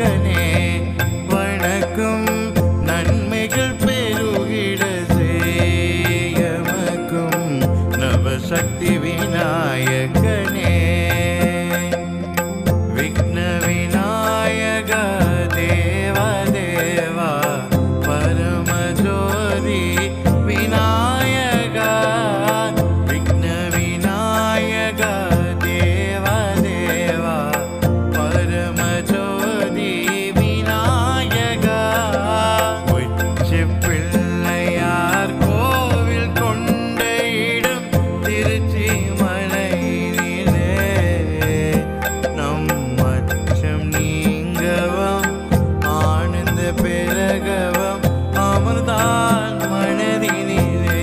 நாயகனே வணக்கம் நன்மைகள் பெருகிட செய்யமக்கும் நவசக்தி விநாயகனே விக்ன விநாயக தேவா தேவா பரமஜோதி விநாயக விக்ன விநாயக தேவா தேவா பரமஜோதி விநாயக உச்சி பிள்ளையார் கோவில் கொண்ட இடம் திருச்சி மலையிலே நம் அச்சம் நீங்கவும் ஆனந்த பெருகவும் அமர்தான் மனதினிலே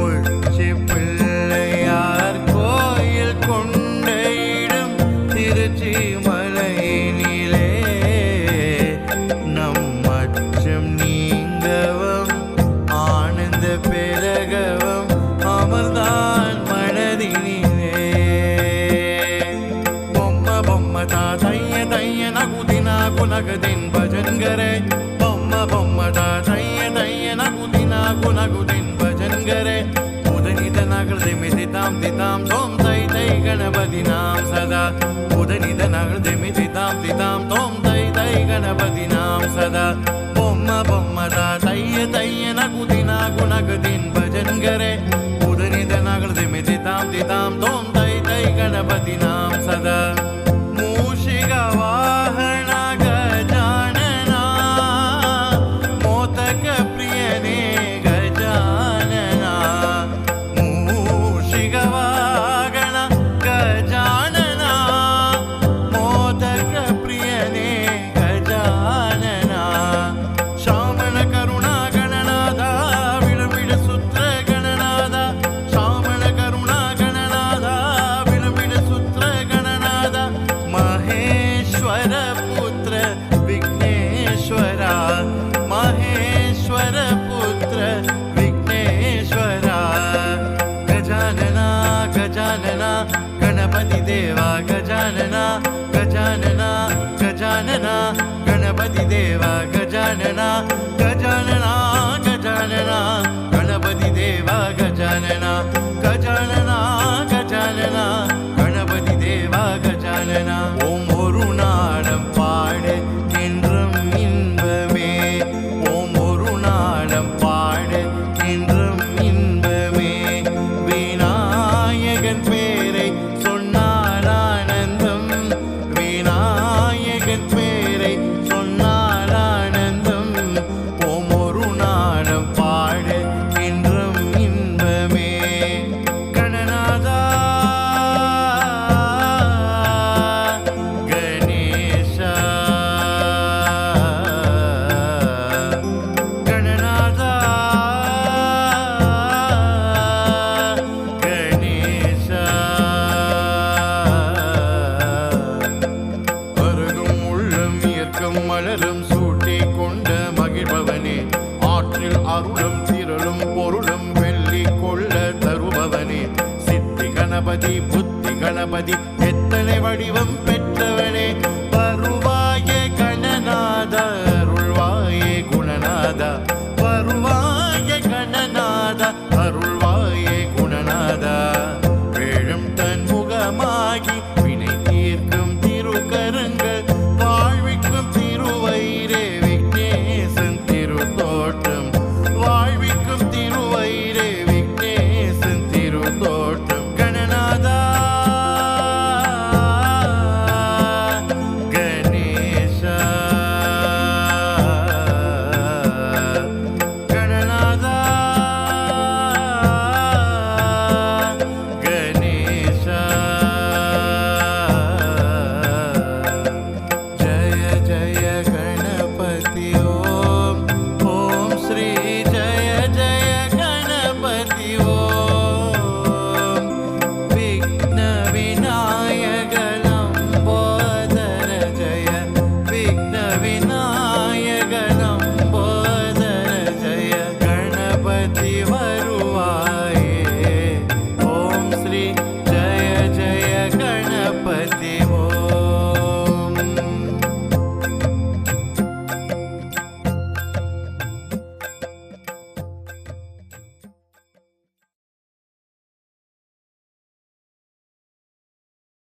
உச்சி பிள்ளையார் கோயில் கொண்ட இடம் திருச்சி மலையினிலே நம் அச்சம் நீங்கவும் ஆனந்த பெருகவும் அமர்தான் மனதினிலே பொம்ம பொம்ம தா தைய தைய நகுதி நாகு நகதின் பஜன் கரே பொம்ம பொம்ம தா தைய தைய நகுதி நாகு நகுதின் பஜன் கரே உதனித நகர் திமிதி தாம் திதாம் தோம் தை தை கணபதி நாம் சதா உதனித நகர் திமிதி தாம் திதாம் தோம் தை தை கணபதி நாம் சதா பொம்ம பொம்ம தா தைய தைய நகுதி நாகு நகதின் பஜன் கரே உதனித நகர் திமிதி தாம் திதாம் தோம் தை தை கணபதி நாம் சதா மூஷிக வாಹನ ಗಜಾನನ ಮೋದಕ ಪ್ರಿಯನೇ ಗಜಾನನ ಮೂಷಿಕ ವಾಹನ ಗಜಾನನ ಮೋದಕ ಪ್ರಿಯನೇ ಗಜಾನನ ಶ್ಯಾಮಣ ಕರುಣಾ ಗಣನಾದ ವಿಳಂಬಿಡ ಸೂತ್ರ ಗಣನಾದ ಶ್ಯಾಮಣ ಕರುಣಾ ಗಣನಾದ ವಿಳಂಬಿಡ ಸೂತ್ರ ಗಣನಾದ ಮಹೇಶ್ವರ ಪುತ್ರ ವಿಘ್ನೇಶ್ವರ ಮಹೇಶ್ವರ ಪುತ್ರ ವಿಘ್ನೇಶ್ವರ ಗಜಾನನ ಗಜಾನನ ಗಣಪತಿ ದೇವ ಗಜಾನನ ಗಜಾನನ ಗಜಾನನ ಗಣಪತಿ ದೇವ ಗಜಾನನ ಗಜಾನನ ಗಜಾನನ ಗಣಪತಿ ದೇವ ಗಜಾನನ ಗಜಾನನ ಗಜಾನನ ಗಣಪತಿ ದೇವ ಗಜಾನನ ஓம் ஒரு நாடம் பாட என்றும் இன்பமே ஓம் ஒரு நாடம் பாட என்றும் இன்பமே விநாயகன் பேரை சொன்னால் ஆனந்தம் விநாயகன் பேரை சொன்னால் ஆனந்தம் ஓம் ஒரு நாடம் பாட என்றும் இன்பமே கணநாதா ಗಣೇಶ ಗಣನಾಥ ಗಣೇಶ அருகும் உள்ளம் இயற்கும் மலரும் சூட்டி கொண்ட மகிழ்பவனே ஆற்றில் அருளும் திரளும் பொருளும் வெள்ளி கொள்ள தருபவனே சித்தி கணபதி புத்தி கணபதி